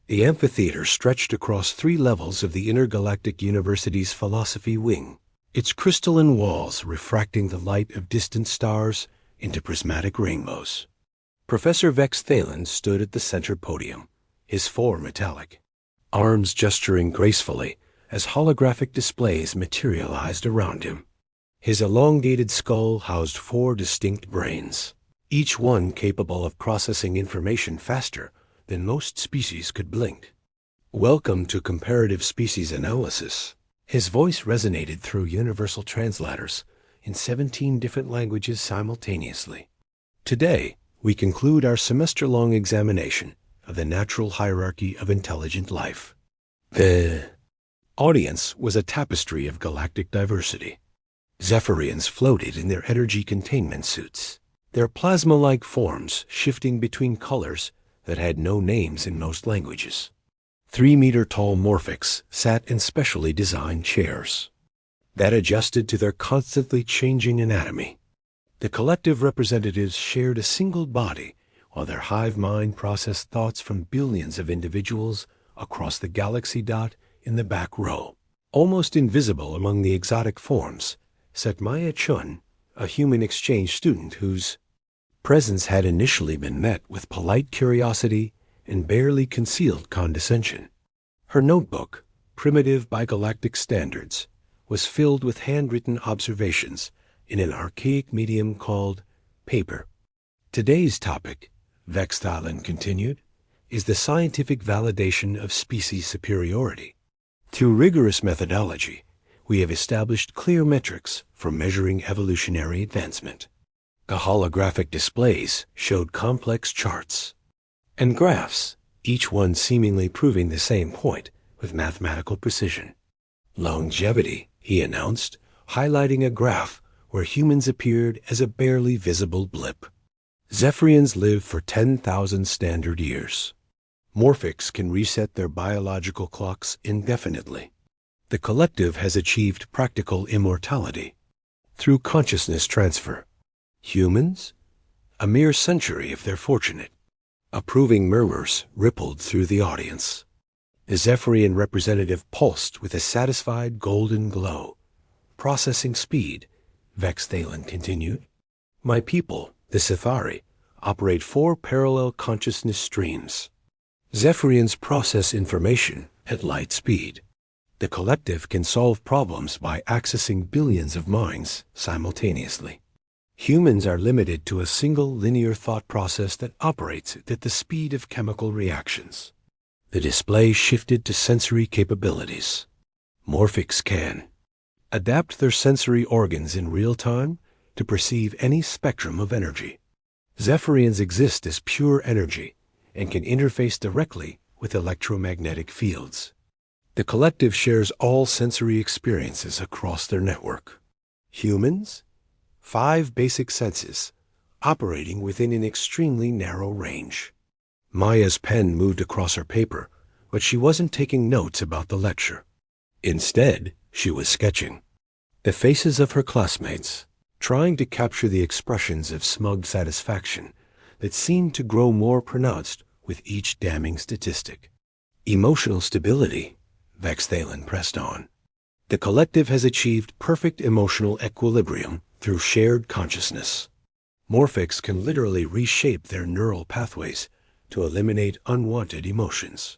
The amphitheater stretched across 3 levels of the Intergalactic University's philosophy wing, its crystalline walls refracting the light of distant stars into prismatic rainbows. Professor Vex Thalen stood at the center podium, his form metallic, arms gesturing gracefully as holographic displays materialized around him. His elongated skull housed 4 distinct brains, each one capable of processing information faster than most species could blink. Welcome to comparative species analysis. His voice resonated through universal translators in 17 different languages simultaneously. Today, we conclude our semester-long examination of the natural hierarchy of intelligent life. The audience was a tapestry of galactic diversity. Zephyrians floated in their energy containment suits, their plasma-like forms shifting between colors that had no names in most languages. 3-meter-tall morphics sat in specially designed chairs that adjusted to their constantly changing anatomy. The collective representatives shared a single body, while their hive mind processed thoughts from billions of individuals across the galaxy. In the back row, almost invisible among the exotic forms, sat Maya Chun, a human exchange student whose presence had initially been met with polite curiosity and barely concealed condescension. Her notebook, primitive by galactic standards, was filled with handwritten observations in an archaic medium called paper. Today's topic, Vex Thalen continued, is the scientific validation of species superiority. Through rigorous methodology, we have established clear metrics for measuring evolutionary advancement. The holographic displays showed complex charts and graphs, each one seemingly proving the same point with mathematical precision. Longevity, he announced, highlighting a graph where humans appeared as a barely visible blip. Zephyrians live for 10,000 standard years. Morphics can reset their biological clocks indefinitely. The collective has achieved practical immortality through consciousness transfer. Humans? A mere century if they're fortunate. Approving murmurs rippled through the audience. The Zephyrian representative pulsed with a satisfied golden glow. Processing speed, Vex Thalen continued. My people, the Sithari, operate 4 parallel consciousness streams. Zephyrians process information at light speed. The collective can solve problems by accessing billions of minds simultaneously. Humans are limited to a single linear thought process that operates at the speed of chemical reactions. The display shifted to sensory capabilities. Morphics can adapt their sensory organs in real time to perceive any spectrum of energy. Zephyrians exist as pure energy and can interface directly with electromagnetic fields. The collective shares all sensory experiences across their network. Humans? 5 basic senses, operating within an extremely narrow range. Maya's pen moved across her paper, but she wasn't taking notes about the lecture. Instead, she was sketching the faces of her classmates, trying to capture the expressions of smug satisfaction that seemed to grow more pronounced with each damning statistic. Emotional stability, Vex Thalen pressed on. The collective has achieved perfect emotional equilibrium through shared consciousness. Morphics can literally reshape their neural pathways to eliminate unwanted emotions.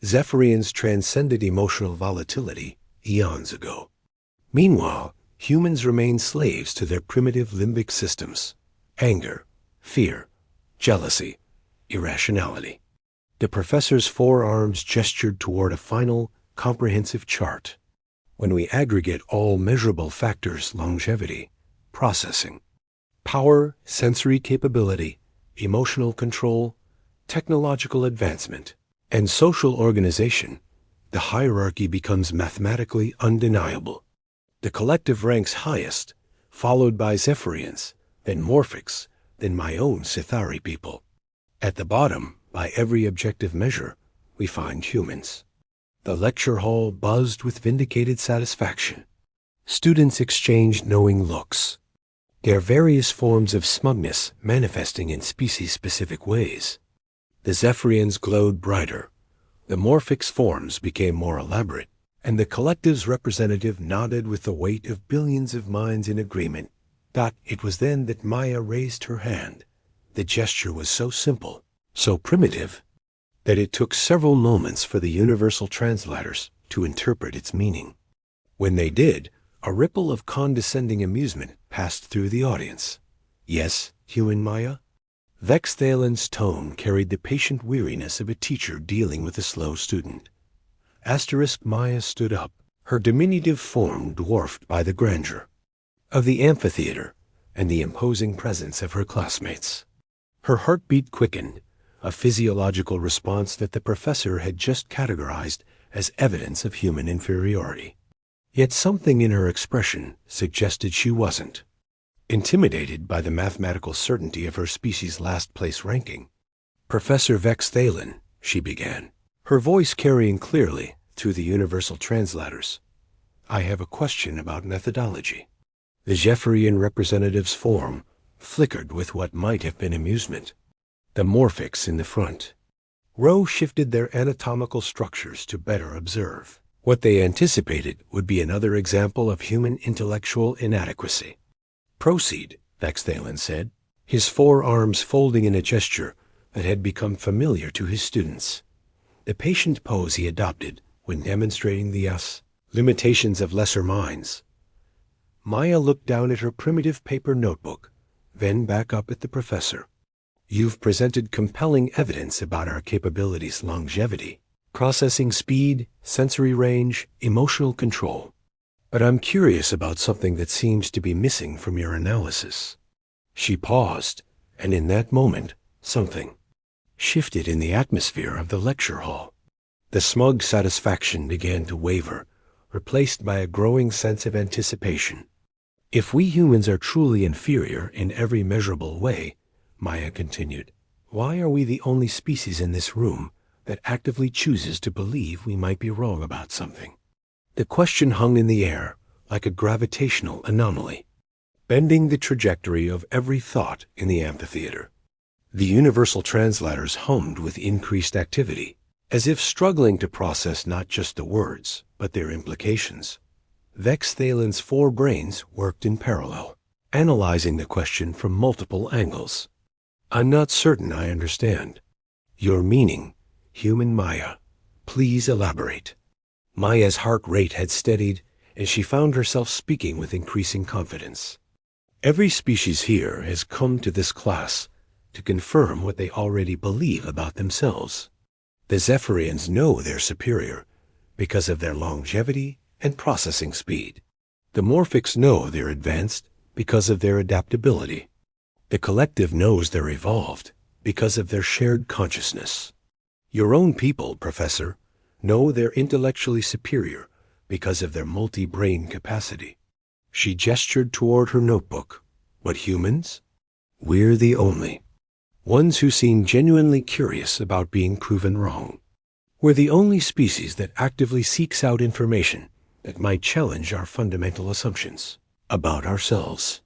Zephyrians transcended emotional volatility eons ago. Meanwhile, humans remain slaves to their primitive limbic systems: anger, fear, jealousy, irrationality. The professor's forearms gestured toward a final, comprehensive chart. When we aggregate all measurable factors, longevity, processing, power, sensory capability, emotional control, technological advancement, and social organization, the hierarchy becomes mathematically undeniable. The collective ranks highest, followed by Zephyrians, then Morphics, then my own Sithari people. At the bottom, by every objective measure, we find humans. The lecture hall buzzed with vindicated satisfaction. Students exchanged knowing looks, their various forms of smugness manifesting in species-specific ways. The Zephyrians glowed brighter, The Morphic's forms became more elaborate, and the collective's representative nodded with the weight of billions of minds in agreement. It was then that Maya raised her hand. The gesture was so simple, so primitive, that it took several moments for the universal translators to interpret its meaning. When they did, a ripple of condescending amusement passed through the audience. Yes, human Maya? Vexthalen's tone carried the patient weariness of a teacher dealing with a slow student. Maya stood up, her diminutive form dwarfed by the grandeur of the amphitheater and the imposing presence of her classmates. Her heartbeat quickened, a physiological response that the professor had just categorized as evidence of human inferiority. Yet something in her expression suggested she wasn't intimidated by the mathematical certainty of her species' last-place ranking. "Professor Vexthalen," she began, her voice carrying clearly through the universal translators, "I have a question about methodology." The Zephyrian representative's form flickered with what might have been amusement. The Morphics in the front row shifted their anatomical structures to better observe what they anticipated would be another example of human intellectual inadequacy. "Proceed," Vexthalen said, his forearms folding in a gesture that had become familiar to his students. The patient pose he adopted when demonstrating the limitations of lesser minds. Maya looked down at her primitive paper notebook, then back up at the professor. "You've presented compelling evidence about our capabilities' longevity, processing speed, sensory range, emotional control. But I'm curious about something that seems to be missing from your analysis." She paused, and in that moment, something shifted in the atmosphere of the lecture hall. The smug satisfaction began to waver, replaced by a growing sense of anticipation. "If we humans are truly inferior in every measurable way," Maya continued, "why are we the only species in this room that actively chooses to believe we might be wrong about something?" The question hung in the air like a gravitational anomaly, bending the trajectory of every thought in the amphitheater. The universal translators hummed with increased activity, as if struggling to process not just the words, but their implications. Vexthalen's four brains worked in parallel, analyzing the question from multiple angles. "I'm not certain I understand. Your meaning, human Maya. Please elaborate." Maya's heart rate had steadied, and she found herself speaking with increasing confidence. "Every species here has come to this class to confirm what they already believe about themselves. The Zephyrians know they're superior because of their longevity and processing speed. The Morphics know they're advanced because of their adaptability. The collective knows they're evolved because of their shared consciousness. Your own people, Professor, know they're intellectually superior because of their multi-brain capacity." She gestured toward her notebook. "But humans? We're the only ones who seem genuinely curious about being proven wrong. We're the only species that actively seeks out information that might challenge our fundamental assumptions about ourselves."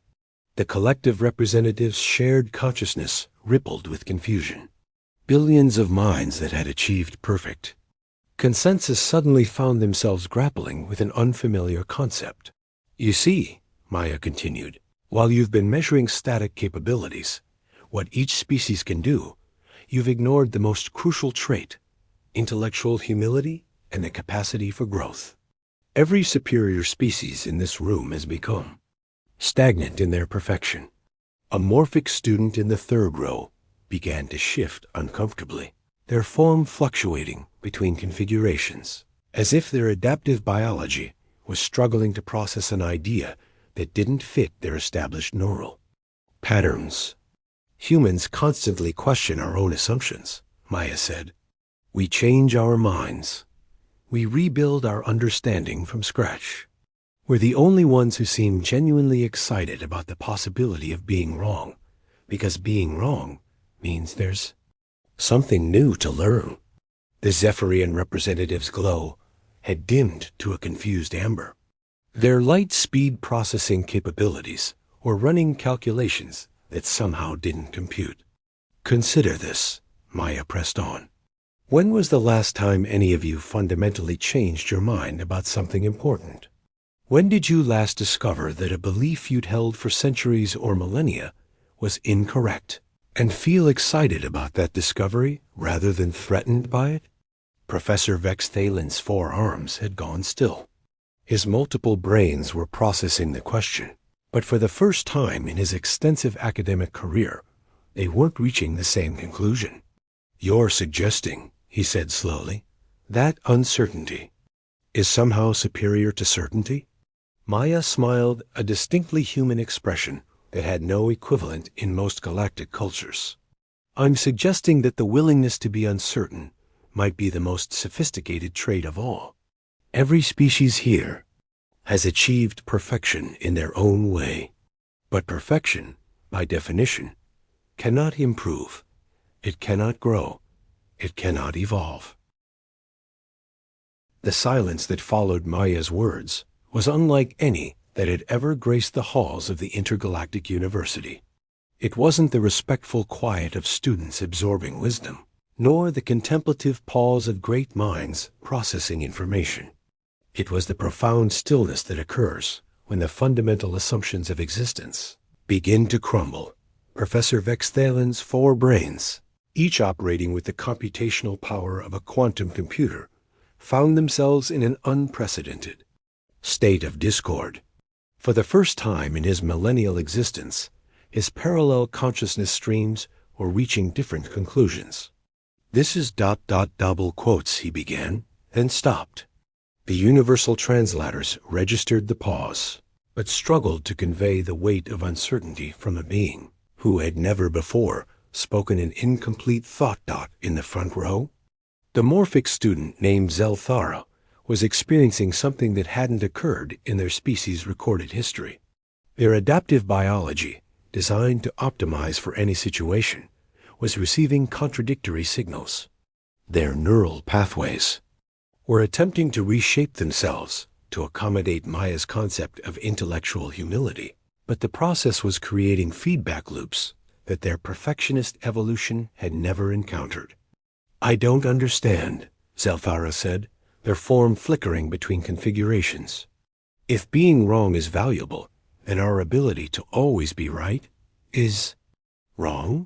The collective representatives' shared consciousness rippled with confusion. Billions of minds that had achieved perfect consensus suddenly found themselves grappling with an unfamiliar concept. "You see," Maya continued, "while you've been measuring static capabilities, what each species can do, you've ignored the most crucial trait, intellectual humility and the capacity for growth. Every superior species in this room has become stagnant in their perfection." A Morphic student in the third row began to shift uncomfortably, their form fluctuating between configurations, as if their adaptive biology was struggling to process an idea that didn't fit their established neural patterns. "Humans constantly question our own assumptions," Maya said. "We change our minds. We rebuild our understanding from scratch. We're the only ones who seem genuinely excited about the possibility of being wrong, because being wrong means there's something new to learn." The Zephyrian representative's glow had dimmed to a confused amber. Their light-speed processing capabilities were running calculations that somehow didn't compute. "Consider this," Maya pressed on. When was the last time any of you fundamentally changed your mind about something important? When did you last discover that a belief you'd held for centuries or millennia was incorrect, and feel excited about that discovery rather than threatened by it? Professor Vex Thalen's 4 arms had gone still. His multiple brains were processing the question, but for the first time in his extensive academic career, they weren't reaching the same conclusion. "You're suggesting," he said slowly, "that uncertainty is somehow superior to certainty?" Maya smiled, a distinctly human expression that had no equivalent in most galactic cultures. "I'm suggesting that the willingness to be uncertain might be the most sophisticated trait of all. Every species here has achieved perfection in their own way. But perfection, by definition, cannot improve. It cannot grow. It cannot evolve." The silence that followed Maya's words was unlike any that had ever graced the halls of the intergalactic university. It wasn't the respectful quiet of students absorbing wisdom, nor the contemplative pause of great minds processing information. It was the profound stillness that occurs when the fundamental assumptions of existence begin to crumble. Professor Vex Thalen's 4 brains, each operating with the computational power of a quantum computer, found themselves in an unprecedented state of discord. For the first time in his millennial existence, his parallel consciousness streams were reaching different conclusions. "This is ... double quotes," he began, then stopped. The universal translators registered the pause, but struggled to convey the weight of uncertainty from a being who had never before spoken an incomplete thought dot in the front row. The morphic student named Zelthara was experiencing something that hadn't occurred in their species' recorded history. Their adaptive biology, designed to optimize for any situation, was receiving contradictory signals. Their neural pathways were attempting to reshape themselves to accommodate Maya's concept of intellectual humility, but the process was creating feedback loops that their perfectionist evolution had never encountered. "I don't understand," Zelthara said, their form flickering between configurations. "If being wrong is valuable, then our ability to always be right is wrong?"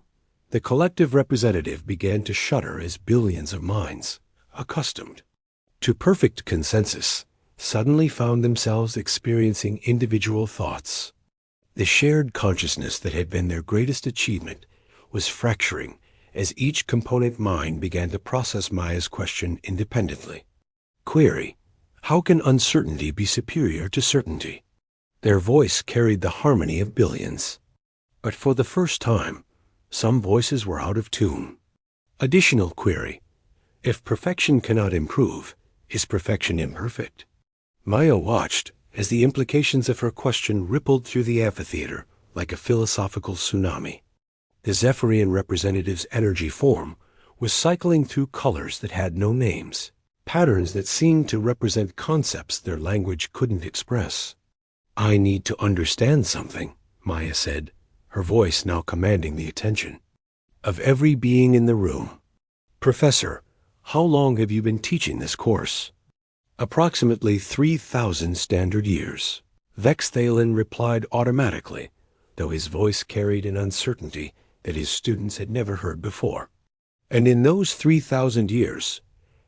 The collective representative began to shudder as billions of minds, accustomed to perfect consensus, suddenly found themselves experiencing individual thoughts. The shared consciousness that had been their greatest achievement was fracturing as each component mind began to process Maya's question independently. Query: how can uncertainty be superior to certainty? Their voice carried the harmony of billions. But for the first time, some voices were out of tune. Additional query: if perfection cannot improve, is perfection imperfect? Maya watched as the implications of her question rippled through the amphitheater like a philosophical tsunami. The Zephyrian representative's energy form was cycling through colors that had no names, patterns that seemed to represent concepts their language couldn't express. "I need to understand something," Maya said, her voice now commanding the attention of every being in the room. "Professor, how long have you been teaching this course?" "Approximately 3,000 standard years," Vex Thalen replied automatically, though his voice carried an uncertainty that his students had never heard before. "And in those 3,000 years,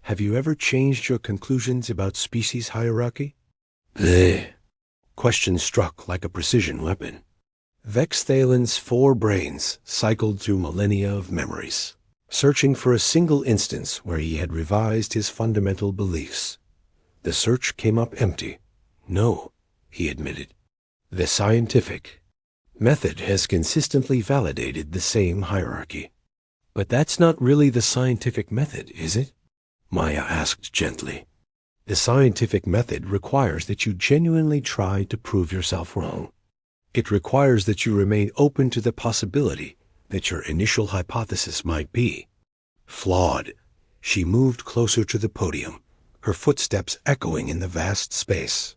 have you ever changed your conclusions about species hierarchy?" The question struck like a precision weapon. Vex Thalen's 4 brains cycled through millennia of memories, searching for a single instance where he had revised his fundamental beliefs. The search came up empty. "No," he admitted. "The scientific method has consistently validated the same hierarchy." "But that's not really the scientific method, is it?" Maya asked gently. "The scientific method requires that you genuinely try to prove yourself wrong. It requires that you remain open to the possibility that your initial hypothesis might be flawed." She moved closer to the podium, her footsteps echoing in the vast space.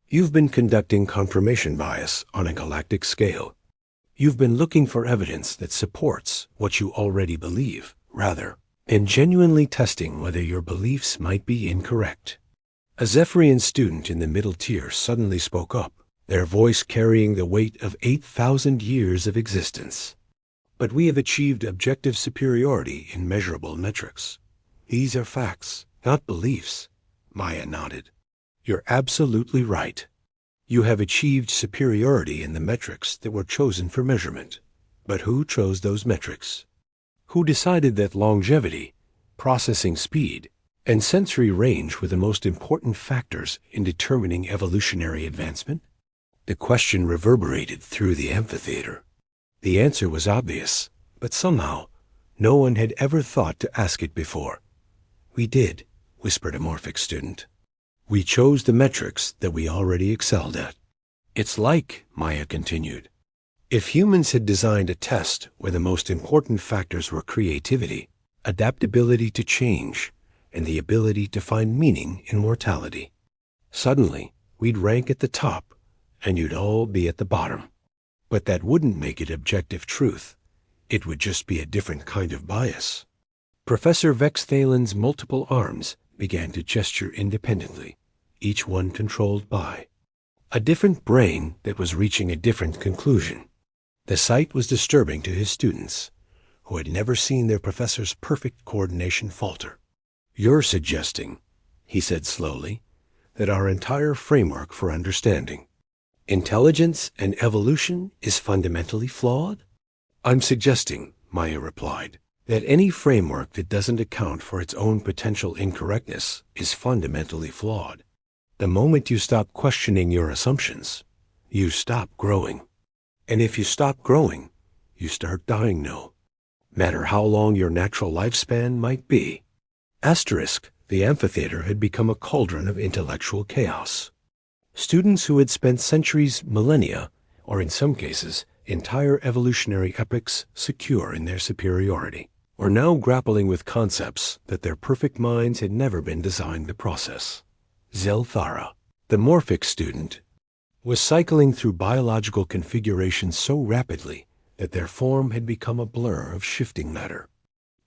"You've been conducting confirmation bias on a galactic scale. You've been looking for evidence that supports what you already believe, rather and genuinely testing whether your beliefs might be incorrect. A Zephyrian student in the middle tier suddenly spoke up, their voice carrying the weight of 8,000 years of existence. But we have achieved objective superiority in measurable metrics. These are facts, not beliefs. Maya nodded. You're absolutely right. You have achieved superiority in the metrics that were chosen for measurement. But who chose those metrics? Who decided that longevity, processing speed, and sensory range were the most important factors in determining evolutionary advancement? The question reverberated through the amphitheater. The answer was obvious, but somehow no one had ever thought to ask it before. We did, whispered a Morphic student. We chose the metrics that we already excelled at. It's like, Maya continued, if humans had designed a test where the most important factors were creativity, adaptability to change, and the ability to find meaning in mortality. Suddenly, we'd rank at the top, and you'd all be at the bottom. But that wouldn't make it objective truth. It would just be a different kind of bias. Professor Vexthalen's multiple arms began to gesture independently, each one controlled by a different brain that was reaching a different conclusion. The sight was disturbing to his students, who had never seen their professor's perfect coordination falter. You're suggesting, he said slowly, that our entire framework for understanding intelligence and evolution is fundamentally flawed? I'm suggesting, Maya replied, that any framework that doesn't account for its own potential incorrectness is fundamentally flawed. The moment you stop questioning your assumptions, you stop growing. And if you stop growing, you start dying, no matter how long your natural lifespan might be. Asterisk, the amphitheater had become a cauldron of intellectual chaos. Students who had spent centuries, millennia, or in some cases, entire evolutionary epochs secure in their superiority, were now grappling with concepts that their perfect minds had never been designed to process. Zelthara, the Morphic student, was cycling through biological configurations so rapidly that their form had become a blur of shifting matter.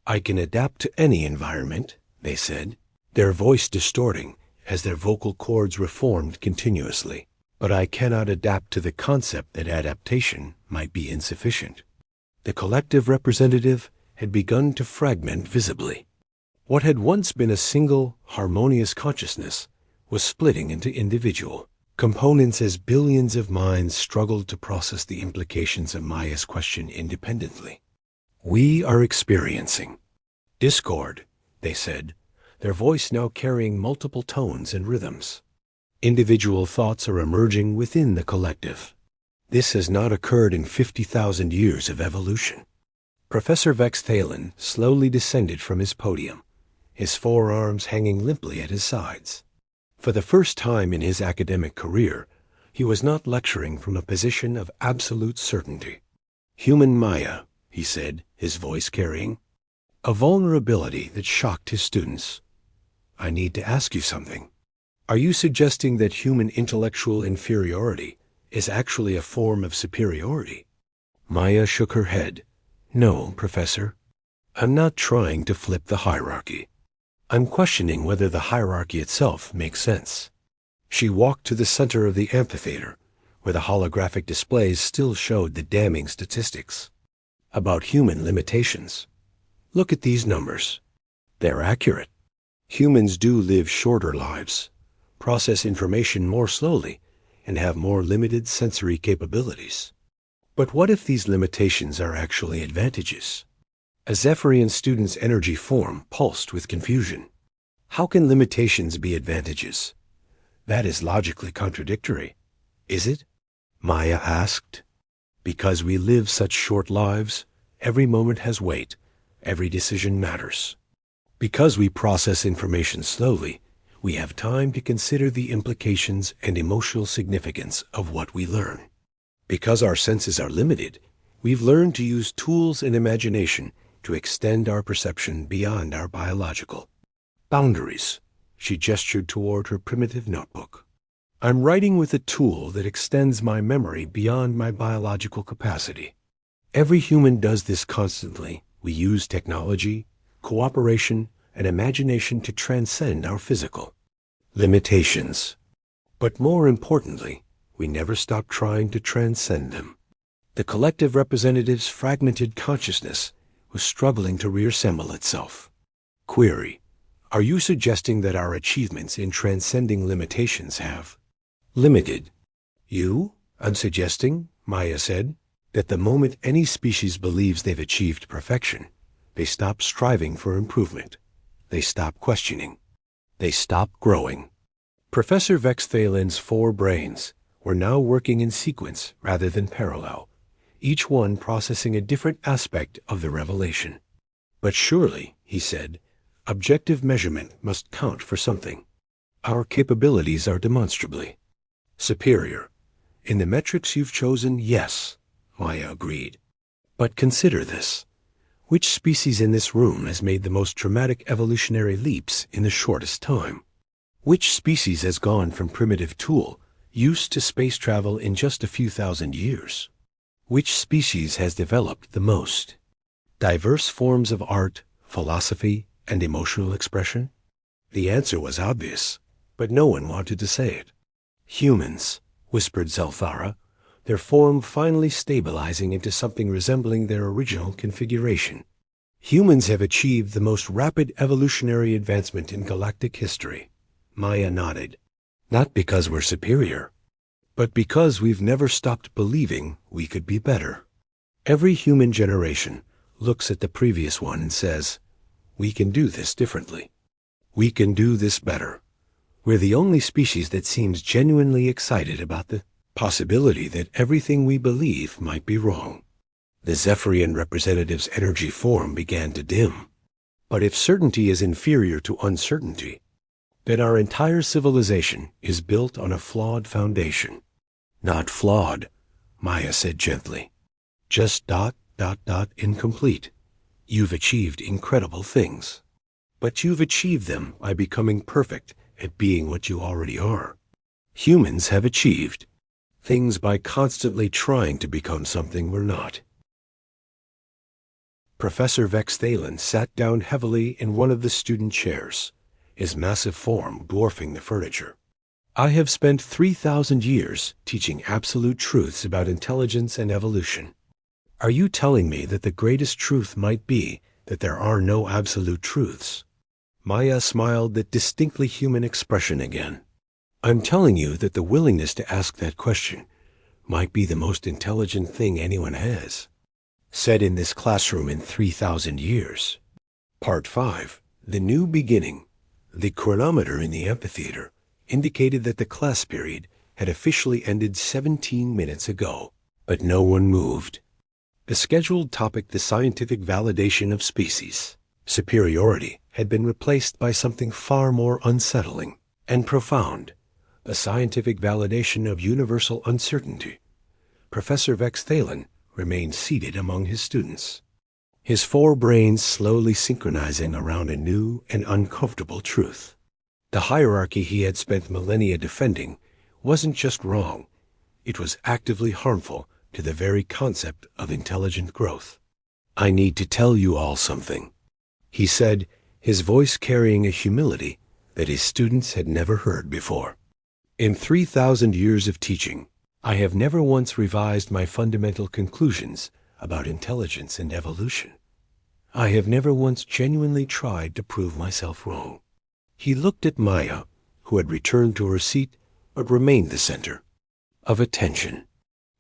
I can adapt to any environment, they said, their voice distorting as their vocal cords reformed continuously. But I cannot adapt to the concept that adaptation might be insufficient. The collective representative had begun to fragment visibly. What had once been a single, harmonious consciousness was splitting into individual components as billions of minds struggled to process the implications of Maya's question independently. We are experiencing discord, they said, their voice now carrying multiple tones and rhythms. Individual thoughts are emerging within the collective. This has not occurred in 50,000 years of evolution. Professor Vexthalen slowly descended from his podium, his forearms hanging limply at his sides. For the first time in his academic career, he was not lecturing from a position of absolute certainty. Human Maya, he said, his voice carrying a vulnerability that shocked his students. I need to ask you something. Are you suggesting that human intellectual inferiority is actually a form of superiority? Maya shook her head. No, Professor. I'm not trying to flip the hierarchy. I'm questioning whether the hierarchy itself makes sense. She walked to the center of the amphitheater, where the holographic displays still showed the damning statistics about human limitations. Look at these numbers. They're accurate. Humans do live shorter lives, process information more slowly, and have more limited sensory capabilities. But what if these limitations are actually advantages? A Zephyrian student's energy form pulsed with confusion. How can limitations be advantages? That is logically contradictory. Is it? Maya asked. Because we live such short lives, every moment has weight, every decision matters. Because we process information slowly, we have time to consider the implications and emotional significance of what we learn. Because our senses are limited, we've learned to use tools and imagination to extend our perception beyond our biological boundaries. She gestured toward her primitive notebook. I'm writing with a tool that extends my memory beyond my biological capacity. Every human does this constantly. We use technology, cooperation, and imagination to transcend our physical limitations. But more importantly, we never stopped trying to transcend them. The collective representative's fragmented consciousness was struggling to reassemble itself. Query: are you suggesting that our achievements in transcending limitations have limited you? I'm suggesting, Maya said, that the moment any species believes they've achieved perfection, they stop striving for improvement. They stop questioning. They stop growing. Professor Vexthalen's 4 brains were now working in sequence rather than parallel, each one processing a different aspect of the revelation. But surely, he said, objective measurement must count for something. Our capabilities are demonstrably superior. In the metrics you've chosen, yes, Maya agreed. But consider this. Which species in this room has made the most dramatic evolutionary leaps in the shortest time? Which species has gone from primitive tool use to space travel in just a few thousand years? Which species has developed the most diverse forms of art, philosophy, and emotional expression? The answer was obvious, but no one wanted to say it. Humans, whispered Zelthara, their form finally stabilizing into something resembling their original configuration. Humans have achieved the most rapid evolutionary advancement in galactic history. Maya nodded. Not because we're superior, but because we've never stopped believing we could be better. Every human generation looks at the previous one and says, we can do this differently. We can do this better. We're the only species that seems genuinely excited about the possibility that everything we believe might be wrong. The Zephyrian representative's energy form began to dim. But if certainty is inferior to uncertainty, then our entire civilization is built on a flawed foundation. Not flawed, Maya said gently. Just ... incomplete. You've achieved incredible things. But you've achieved them by becoming perfect at being what you already are. Humans have achieved things by constantly trying to become something we're not. Professor Vexthalen sat down heavily in one of the student chairs, his massive form dwarfing the furniture. I have spent 3,000 years teaching absolute truths about intelligence and evolution. Are you telling me that the greatest truth might be that there are no absolute truths? Maya smiled that distinctly human expression again. I'm telling you that the willingness to ask that question might be the most intelligent thing anyone has said in this classroom in 3,000 years. Part 5. The New Beginning. The chronometer in the amphitheater indicated that the class period had officially ended 17 minutes ago, but no one moved. The scheduled topic, the scientific validation of species superiority, had been replaced by something far more unsettling and profound, the scientific validation of universal uncertainty. Professor Vexthalen remained seated among his students, his 4 brains slowly synchronizing around a new and uncomfortable truth. The hierarchy he had spent millennia defending wasn't just wrong, it was actively harmful to the very concept of intelligent growth. I need to tell you all something, he said, his voice carrying a humility that his students had never heard before. In 3,000 years of teaching, I have never once revised my fundamental conclusions about intelligence and evolution. I have never once genuinely tried to prove myself wrong. He looked at Maya, who had returned to her seat but remained the center of attention.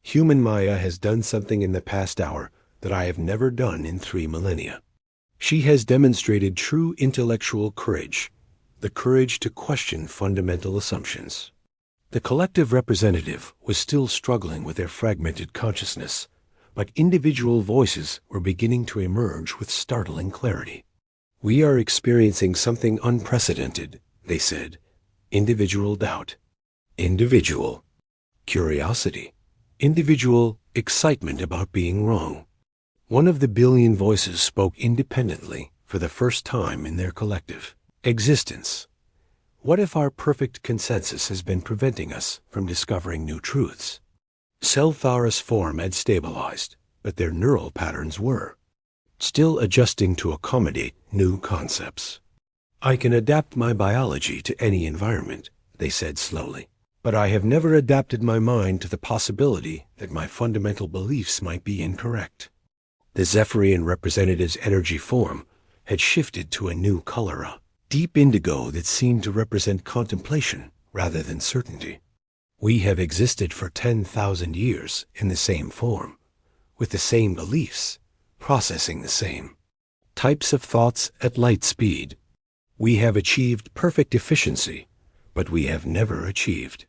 Human Maya has done something in the past hour that I have never done in 3 millennia. She has demonstrated true intellectual courage, the courage to question fundamental assumptions. The collective representative was still struggling with their fragmented consciousness, but individual voices were beginning to emerge with startling clarity. We are experiencing something unprecedented, they said. Individual doubt, individual curiosity, individual excitement about being wrong. One of the billion voices spoke independently for the first time in their collective existence. What if our perfect consensus has been preventing us from discovering new truths? Selthara's form had stabilized, but their neural patterns were still adjusting to accommodate new concepts. I can adapt my biology to any environment, they said slowly, but I have never adapted my mind to the possibility that my fundamental beliefs might be incorrect. The Zephyrian representative's energy form had shifted to a new color, a deep indigo that seemed to represent contemplation rather than certainty. We have existed for 10,000 years in the same form, with the same beliefs, processing the same types of thoughts at light speed. We have achieved perfect efficiency, but we have never achieved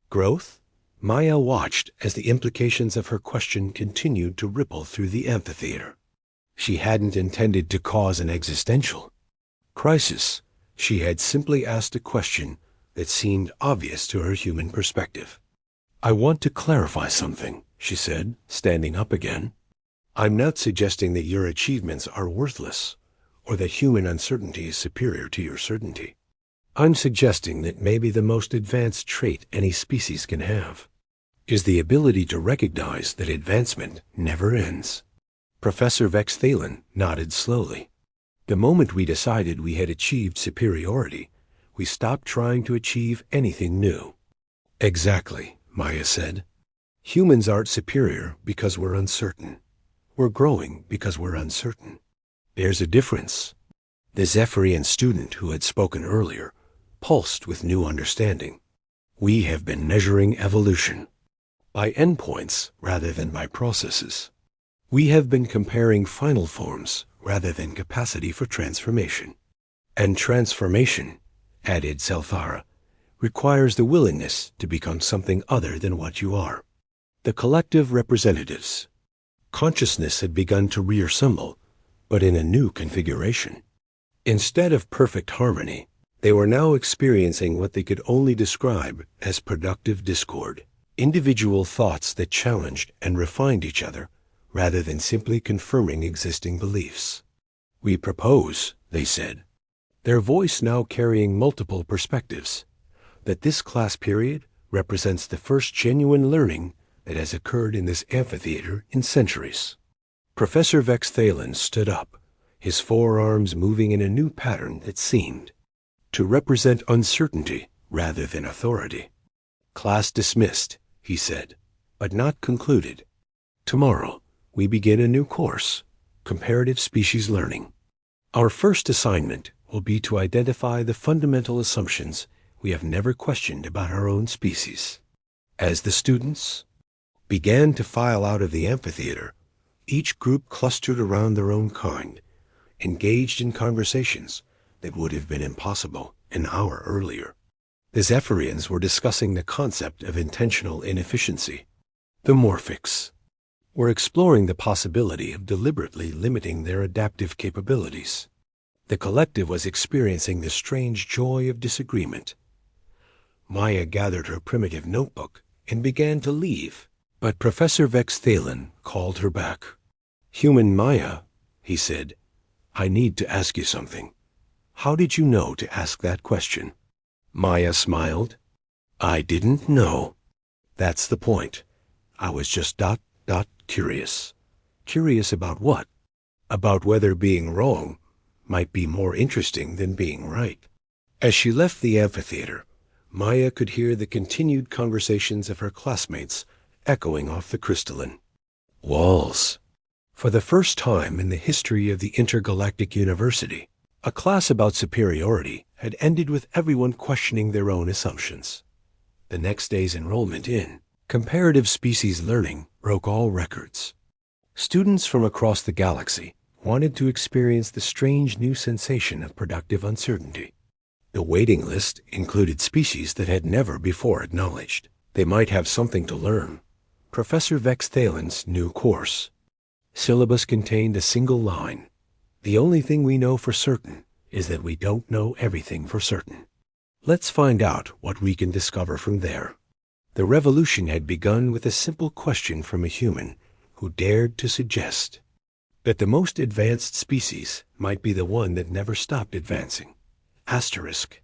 growth. Maya watched as the implications of her question continued to ripple through the amphitheater. She hadn't intended to cause an existential crisis. She had simply asked a question that seemed obvious to her human perspective. I want to clarify something, she said, standing up again. I'm not suggesting that your achievements are worthless, or that human uncertainty is superior to your certainty. I'm suggesting that maybe the most advanced trait any species can have is the ability to recognize that advancement never ends. Professor Vexthalen nodded slowly. The moment we decided we had achieved superiority, we stopped trying to achieve anything new. Exactly, Maya said. Humans aren't superior because we're uncertain. We're growing because we're uncertain. There's a difference. The Zephyrian student who had spoken earlier pulsed with new understanding. We have been measuring evolution by endpoints rather than by processes. We have been comparing final forms rather than capacity for transformation. And transformation, added Zelthara, requires the willingness to become something other than what you are. The collective representatives. Consciousness had begun to reassemble, but in a new configuration. Instead of perfect harmony, they were now experiencing what they could only describe as productive discord, individual thoughts that challenged and refined each other rather than simply confirming existing beliefs. We propose, they said, their voice now carrying multiple perspectives, that this class period represents the first genuine learning that has occurred in this amphitheater in centuries. Professor Vexthalen stood up, his forearms moving in a new pattern that seemed to represent uncertainty rather than authority. Class dismissed, he said, but not concluded. Tomorrow, we begin a new course, Comparative Species Learning. Our first assignment will be to identify the fundamental assumptions we have never questioned about our own species. As the students began to file out of the amphitheater, each group clustered around their own kind, engaged in conversations that would have been impossible an hour earlier. The Zephyrians were discussing the concept of intentional inefficiency. The Morphics were exploring the possibility of deliberately limiting their adaptive capabilities. The collective was experiencing the strange joy of disagreement. Maya gathered her primitive notebook and began to leave, but Professor Vexthalen called her back. Human Maya, he said, I need to ask you something. How did you know to ask that question? Maya smiled. I didn't know. That's the point. I was just curious. Curious about what? About whether being wrong might be more interesting than being right. As she left the amphitheater, Maya could hear the continued conversations of her classmates echoing off the crystalline walls. For the first time in the history of the intergalactic university, a class about superiority had ended with everyone questioning their own assumptions. The next day's enrollment in Comparative Species Learning broke all records. Students from across the galaxy wanted to experience the strange new sensation of productive uncertainty. The waiting list included species that had never before acknowledged they might have something to learn. Professor Vexthalen's new course syllabus contained a single line. The only thing we know for certain is that we don't know everything for certain. Let's find out what we can discover from there. The revolution had begun with a simple question from a human who dared to suggest that the most advanced species might be the one that never stopped advancing. Asterisk.